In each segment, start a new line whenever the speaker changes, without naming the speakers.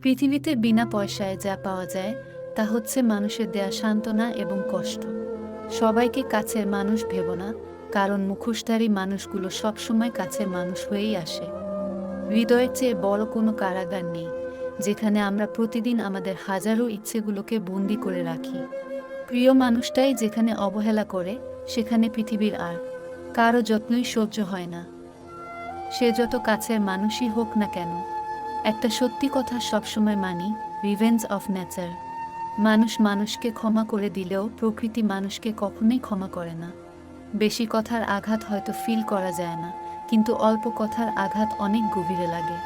পৃথিবীতে বিনা পয়সায় যা পাওয়া যায় তা হচ্ছে মানুষের দেয়া সান্ত্বনা এবং কষ্ট। সবাইকে কাছের মানুষ ভেবো না, কারণ মুখোশধারী মানুষগুলো সবসময় কাছের মানুষ হয়েই আসে। হৃদয়ের চেয়ে বড় কোনো কারাগার নেই, যেখানে আমরা প্রতিদিন আমাদের হাজারো ইচ্ছেগুলোকে বন্দি করে রাখি। প্রিয় মানুষটাই যেখানে অবহেলা করে, সেখানে পৃথিবীর আর কারো যত্নই সহ্য হয় না, সে যত কাছের মানুষই হোক না কেন। একটা সত্যি কথা সবসময় মানি, রিভেঞ্জ অফ নেচার। মানুষ মানুষকে ক্ষমা করে দিলেও প্রকৃতি মানুষকে কখনোই ক্ষমা করে না। বেশি কথার আঘাত হয়তো ফিল করা যায় না, কিন্তু অল্প কথার আঘাত অনেক গভীরে লাগে।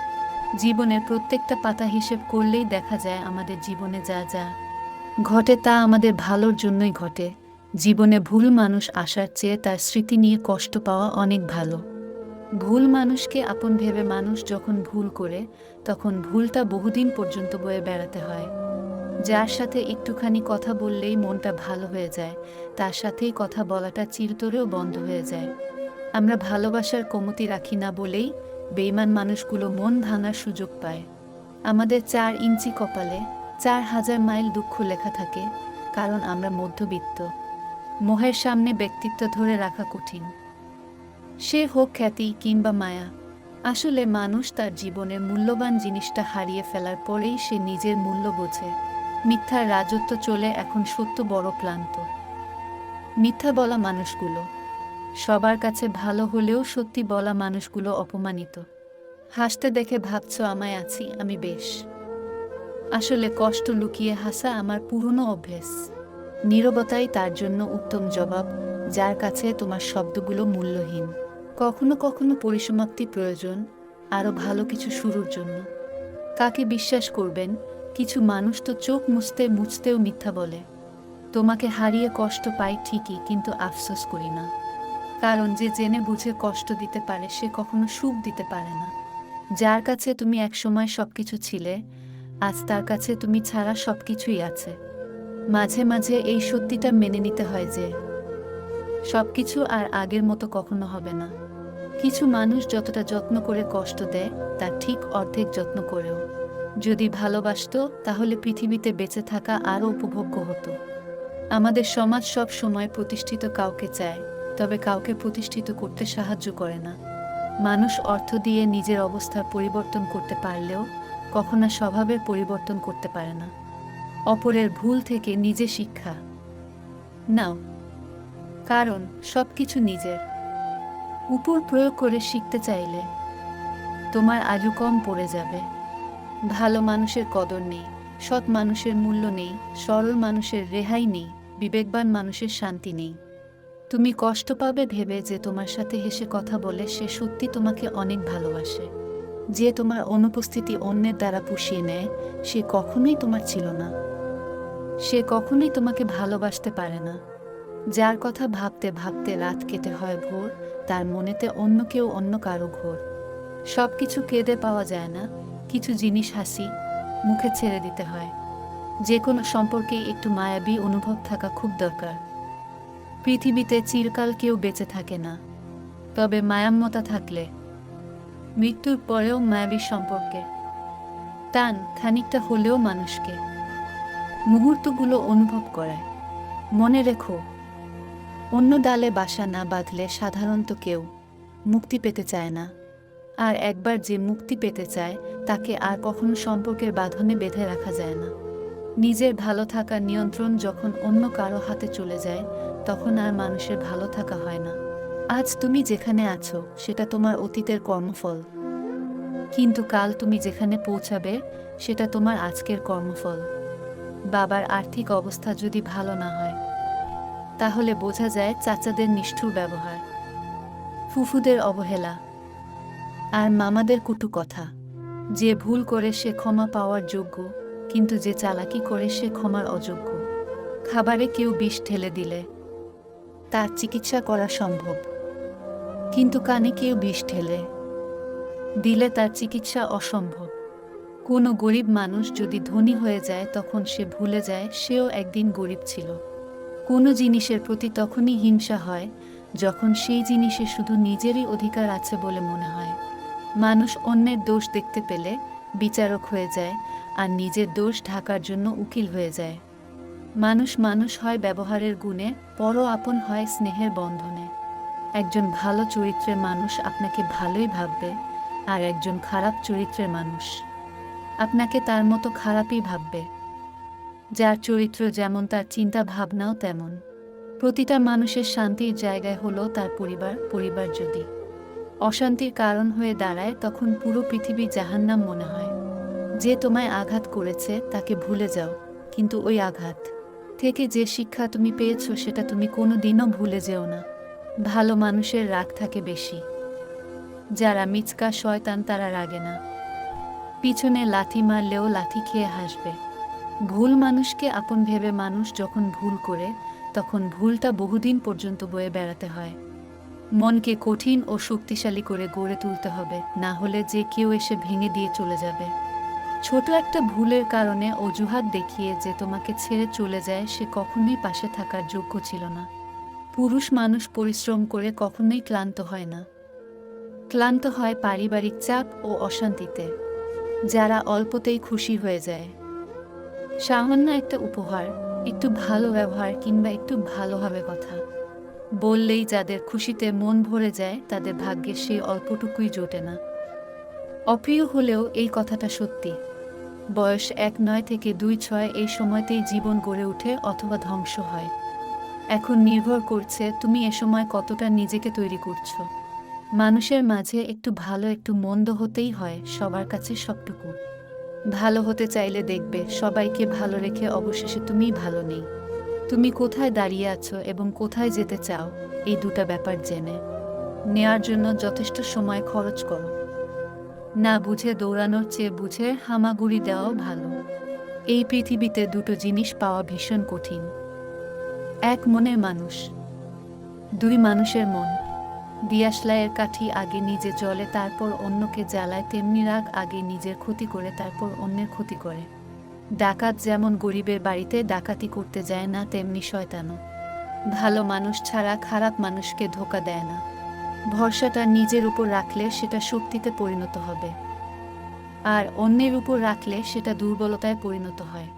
জীবনের প্রত্যেকটা পাতা হিসেব করলেই দেখা যায় আমাদের জীবনে যা যা ঘটে তা আমাদের ভালোর জন্যই ঘটে। জীবনে ভুল মানুষ আসার চেয়ে তার স্মৃতি নিয়ে কষ্ট পাওয়া অনেক ভালো। ভুল মানুষকে আপন ভেবে মানুষ যখন ভুল করে, তখন ভুলটা বহুদিন পর্যন্ত বয়ে বেড়াতে হয়। যার সাথে একটুখানি কথা বললেই মনটা ভালো হয়ে যায়, তার সাথেই কথা বলাটা চিরতরেও বন্ধ হয়ে যায়। আমরা ভালোবাসার কমতি রাখি না বলেই বেইমান মানুষগুলো মন ভাঙার সুযোগ পায়। আমাদের 4 ইঞ্চি কপালে 4000 মাইল দুঃখ লেখা থাকে, কারণ আমরা মধ্যবিত্ত। মোহের সামনে ব্যক্তিত্ব ধরে রাখা কঠিন, সে হোক খ্যাতি কিংবা মায়া। আসলে মানুষ তার জীবনের মূল্যবান জিনিসটা হারিয়ে ফেলার পরেই সে নিজের মূল্য বোঝে। মিথ্যার রাজত্ব চলে এখন, সত্য বড় ক্লান্ত। মিথ্যা বলা মানুষগুলো সবার কাছে ভালো হলেও সত্যি বলা মানুষগুলো অপমানিত। হাসতে দেখে ভাবছো আমায় আছি আমি বেশ, আসলে কষ্ট লুকিয়ে হাসা আমার পুরনো অভ্যেস। নীরবতাই তার জন্য উত্তম জবাব, যার কাছে তোমার শব্দগুলো মূল্যহীন। কখনো কখনো পরিসমাপ্তি প্রয়োজন, আরও ভালো কিছু শুরুর জন্য। কাকে বিশ্বাস করবেন? কিছু মানুষ তো চোখ মুছতে মুছতেও মিথ্যা বলে। তোমাকে হারিয়ে কষ্ট পাই ঠিকই, কিন্তু আফসোস করি না, কারণ যে জেনে বুঝে কষ্ট দিতে পারে সে কখনো সুখ দিতে পারে না। যার কাছে তুমি একসময় সবকিছু ছিলে, আজ তার কাছে তুমি ছাড়া সবকিছুই আছে। মাঝে মাঝে এই সত্যিটা মেনে নিতে হয় যে সবকিছু আর আগের মতো কখনো হবে না। কিছু মানুষ যতটা যত্ন করে কষ্ট দেয়, তার ঠিক অর্ধেক যত্ন করেও যদি ভালোবাসতো, তাহলে পৃথিবীতে বেঁচে থাকা আরও উপভোগ্য হতো। আমাদের সমাজ সব সময় প্রতিষ্ঠিত কাউকে চায়, তবে কাউকে প্রতিষ্ঠিত করতে সাহায্য করে না। মানুষ অর্থ দিয়ে নিজের অবস্থার পরিবর্তন করতে পারলেও কখনো স্বভাবের পরিবর্তন করতে পারে না। অপরের ভুল থেকে নিজে শিক্ষা নাও, কারণ সবকিছু নিজের উপর প্রয়োগ করে শিখতে চাইলে তোমার আজও কম পড়ে যাবে। ভালো মানুষের কদর নেই, সৎ মানুষের মূল্য নেই, সরল মানুষের রেহাই নেই, বিবেকবান মানুষের শান্তি নেই। তুমি কষ্ট পাবে ভেবে যে তোমার সাথে হেসে কথা বলে সে সত্যি তোমাকে অনেক ভালোবাসে। যে তোমার অনুপস্থিতি অন্যের দ্বারা পুষিয়ে নেয়, সে কখনোই তোমার ছিল না। সে কখনোই তোমাকে ভালোবাসতে পারে না। যার কথা ভাবতে ভাবতে রাত কেটে হয় ভোর, তার মনেতে অন্য কেউ অন্য কারো ঘোর। সব কিছু কেঁদে পাওয়া যায় না, কিছু জিনিস হাসি মুখে ছেড়ে দিতে হয়। যে কোনো সম্পর্কেই একটু মায়াবী অনুভব থাকা খুব দরকার। পৃথিবীতে চিরকাল কেউ বেঁচে থাকে না, তবে মায়ামমতা থাকলে মৃত্যুর পরেও মায়াবী সম্পর্কে টান খানিকটা হলেও মানুষকে মুহূর্তগুলো অনুভব করায়। মনে রেখো, অন্য ডালে বাসা না বাঁধলে সাধারণত কেউ মুক্তি পেতে চায় না। আর একবার যে মুক্তি পেতে চায়, তাকে আর কখনো সম্পর্কের বাঁধনে বেঁধে রাখা যায় না। নিজের ভালো থাকার নিয়ন্ত্রণ যখন অন্য কারো হাতে চলে যায়, তখন আর মানুষের ভালো থাকা হয় না। আজ তুমি যেখানে আছো সেটা তোমার অতীতের কর্মফল, কিন্তু কাল তুমি যেখানে পৌঁছাবে সেটা তোমার আজকের কর্মফল। বাবার আর্থিক অবস্থা যদি ভালো না হয়, তাহলে বোঝা যায় চাচাদের নিষ্ঠুর ব্যবহার, ফুফুদের অবহেলা আর মামাদের কটু কথা। যে ভুল করে সে ক্ষমা পাওয়ার যোগ্য, কিন্তু যে চালাকি করে সে ক্ষমার অযোগ্য। খাবারে কেউ বিষ ঢেলে দিলে তার চিকিৎসা করা সম্ভব, কিন্তু কানে কেউ বিষ ঢেলে দিলে তার চিকিৎসা অসম্ভব। কোনো গরিব মানুষ যদি ধনী হয়ে যায়, তখন সে ভুলে যায় সেও একদিন গরিব ছিল। কোনো জিনিসের প্রতি তখনই হিংসা হয় যখন সেই জিনিসে শুধু নিজেরই অধিকার আছে বলে মনে হয়। মানুষ অন্যের দোষ দেখতে পেলে বিচারক হয়ে যায়, আর নিজের দোষ ঢাকার জন্য উকিল হয়ে যায়। মানুষ মানুষ হয় ব্যবহারের গুণে, পর আপন হয় স্নেহের বন্ধনে। একজন ভালো চরিত্রের মানুষ আপনাকে ভালোই ভাববে, আর একজন খারাপ চরিত্রের মানুষ আপনাকে তার মতো খারাপই ভাববে। যার চরিত্র যেমন তার চিন্তা ভাবনাও তেমন। প্রতিটা মানুষের শান্তির জায়গায় হলো তার পরিবার। পরিবার যদি অশান্তির কারণ হয়ে দাঁড়ায়, তখন পুরো পৃথিবী জাহান্নাম মনে হয়। যে তোমায় আঘাত করেছে তাকে ভুলে যাও, কিন্তু ওই আঘাত থেকে যে শিক্ষা তুমি পেয়েছো সেটা তুমি কোনো দিনও ভুলে যেও না। ভালো মানুষের রাগ থাকে বেশি। যারা মিচকা শয়তান তারা রাগে না, পিছনে লাথি মারলেও লাথি খেয়ে হাসবে। ভুল মানুষকে আপন ভেবে মানুষ যখন ভুল করে, তখন ভুলটা বহুদিন পর্যন্ত বয়ে বেড়াতে হয়। মনকে কঠিন ও শক্তিশালী করে গড়ে তুলতে হবে, না হলে যে কেউ এসে ভেঙে দিয়ে চলে যাবে। ছোট একটা ভুলের কারণে অজুহাত দেখিয়ে যে তোমাকে ছেড়ে চলে যায়, সে কখনোই পাশে থাকার যোগ্য ছিল না। পুরুষ মানুষ পরিশ্রম করে কখনোই ক্লান্ত হয় না। ক্লান্ত হয় পারিবারিক চাপ ও অশান্তিতে। যারা অল্পতেই খুশি হয়ে যায়, সামান্য একটা উপহার, একটু ভালো ব্যবহার কিংবা একটু ভালোভাবে কথা বললেই যাদের খুশিতে মন ভরে যায়, তাদের ভাগ্যে সেই অল্পটুকুই জোটে না। অপ্রিয় হলেও এই কথাটা সত্যি। বয়স ১-৯ থেকে ২-৬ এই সময়তেই জীবন গড়ে ওঠে অথবা ধ্বংস হয়। এখন নির্ভর করছে তুমি এ সময় কতটা নিজেকে তৈরি করছো। মানুষের মাঝে একটু ভালো একটু মন্দ হতেই হয়, সবার কাছে সবটুকু। ভালো হতে চাইলে দেখবে সবাইকে ভালো রেখে অবশেষে তুমিই ভালো নেই। তুমি কোথায় দাঁড়িয়ে আছো এবং কোথায় যেতে চাও, এই দুটা ব্যাপার জেনে নেয়ার জন্য যথেষ্ট সময় খরচ করো। না বুঝে দৌড়ানোর চেয়ে বুঝে হামাগুড়ি দেওয়াও ভালো। এই পৃথিবীতে দুটো জিনিস পাওয়া ভীষণ কঠিন: এক মনের মানুষ, দুই মানুষের মন। দিয়াশলাইয়ের কাঠি আগে নিজে জ্বলে তারপর অন্যকে জ্বালায়, তেমনি রাগ আগে নিজের ক্ষতি করে তারপর অন্যের ক্ষতি করে। ডাকাত যেমন গরিবের বাড়িতে ডাকাতি করতে যায় না, তেমনি শয়তানও ভালো মানুষ ছাড়া খারাপ মানুষকে ধোঁকা দেয় না। ভরসাটা নিজের উপর রাখলে সেটা শক্তিতে পরিণত হবে, আর অন্যের উপর রাখলে সেটা দুর্বলতায় পরিণত হয়।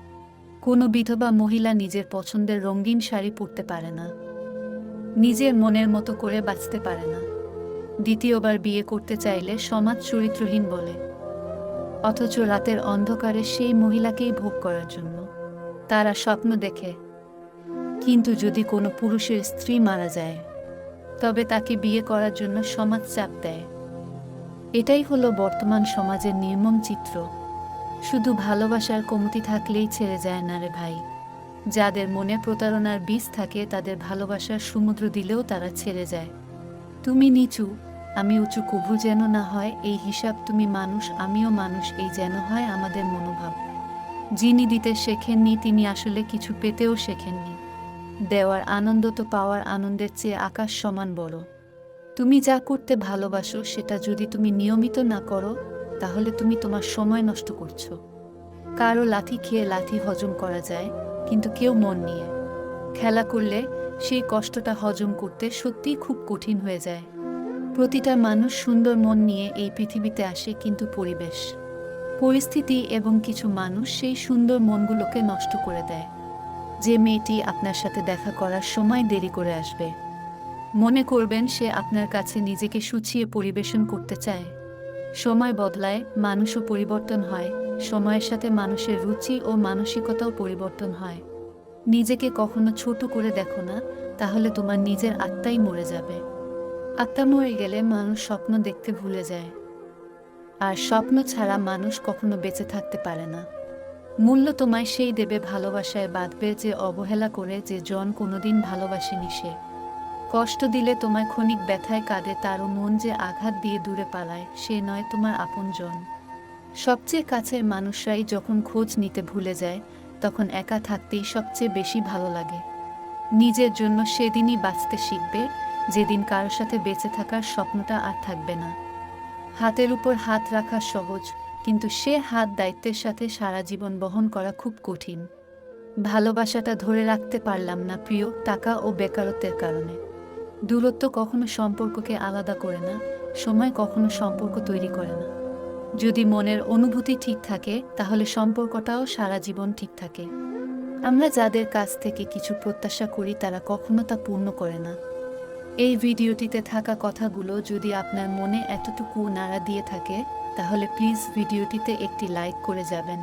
কোনো বিধবা মহিলা নিজের পছন্দের রঙিন শাড়ি পরতে পারে না, নিজের মনের মতো করে বাঁচতে পারে না। দ্বিতীয়বার বিয়ে করতে চাইলে সমাজ চরিত্রহীন বলে, অথচ রাতের অন্ধকারে সেই মহিলাকেই ভোগ করার জন্য তারা স্বপ্ন দেখে। কিন্তু যদি কোনো পুরুষের স্ত্রী মারা যায়, তবে তাকে বিয়ে করার জন্য সমাজ চাপ দেয়। এটাই হলো বর্তমান সমাজের নির্মম চিত্র। শুধু ভালোবাসার কমতি থাকলেই ছেড়ে যায় না রে ভাই। যাদের মনে প্রতারণার বীজ থাকে তাদের ভালোবাসার সমুদ্র দিলেও তারা ছেড়ে যায়। তুমি নিচু, আমি উঁচু, কভু যেন না হয় এই হিসাব। তুমি মানুষ, আমিও মানুষ, এই যেন হয় আমাদের মনোভাব। যিনি দিতে শেখেননি তিনি আসলে কিছু পেতেও শেখেননি। দেওয়ার আনন্দ তো পাওয়ার আনন্দের চেয়ে আকাশ সমান বড়। তুমি যা করতে ভালোবাসো সেটা যদি তুমি নিয়মিত না করো, তাহলে তুমি তোমার সময় নষ্ট করছো। কারো লাথি খেয়ে লাথি হজম করা যায়, কিন্তু কেউ মন নিয়ে খেলা করলে সেই কষ্টটা হজম করতে সত্যিই খুব কঠিন হয়ে যায়। প্রতিটা মানুষ সুন্দর মন নিয়ে এই পৃথিবীতে আসে, কিন্তু পরিবেশ, পরিস্থিতি এবং কিছু মানুষ সেই সুন্দর মনগুলোকে নষ্ট করে দেয়। যে মেয়েটি আপনার সাথে দেখা করার সময় দেরি করে আসবে, মনে করবেন সে আপনার কাছে নিজেকে শুছিয়ে পরিবেশন করতে চায়। সময় বদলায়, মানুষও পরিবর্তন হয়। সময়ের সাথে মানুষের রুচি ও মানসিকতাও পরিবর্তন হয়। নিজেকে কখনো ছোট করে দেখো না, তাহলে তোমার নিজের আত্মাই মরে যাবে। আত্মা মরে গেলে মানুষ স্বপ্ন দেখতে ভুলে যায়, আর স্বপ্ন ছাড়া মানুষ কখনো বেঁচে থাকতে পারে না। মূল্য তোমায় সেই দেবে ভালোবাসায় বাঁধবে যে অবহেলা করে, যে জন কোনোদিন ভালোবাসেনি সে। কষ্ট দিলে তোমায় ক্ষণিক ব্যথায় কাঁদে, তারও মন যে আঘাত দিয়ে দূরে পালায়, সে নয় তোমার আপনজন। সবচেয়ে কাছের মানুষরাই যখন খোঁজ নিতে ভুলে যায়, তখন একা থাকতেই সবচেয়ে বেশি ভালো লাগে। নিজের জন্য সেদিনই বাঁচতে শিখবে, যেদিন কারো সাথে বেঁচে থাকার স্বপ্নটা আর থাকবে না। হাতের উপর হাত রাখা সহজ, কিন্তু সে হাত দায়িত্বের সাথে সারা জীবন বহন করা খুব কঠিন। ভালোবাসাটা ধরে রাখতে পারলাম না প্রিয়, টাকা ও বেকারত্বের কারণে। দূরত্ব কখনো সম্পর্ককে আলাদা করে না, সময় কখনো সম্পর্ক তৈরি করে না। যদি মনের অনুভূতি ঠিক থাকে তাহলে সম্পর্কটাও সারা জীবন ঠিক থাকে। আমরা যাদের কাছ থেকে কিছু প্রত্যাশা করি তারা কখনো তা পূর্ণ করে না। এই ভিডিওটিতে থাকা কথাগুলো যদি আপনার মনে এতটুকু নাড়া দিয়ে থাকে তাহলে প্লিজ ভিডিওটিতে একটি লাইক করে যাবেন।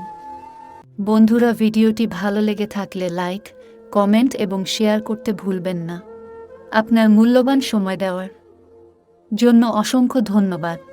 বন্ধুরা, ভিডিওটি ভালো লেগে থাকলে লাইক, কমেন্ট এবং শেয়ার করতে ভুলবেন না। আপনার মূল্যবান সময় দেওয়ার জন্য অসংখ্য ধন্যবাদ।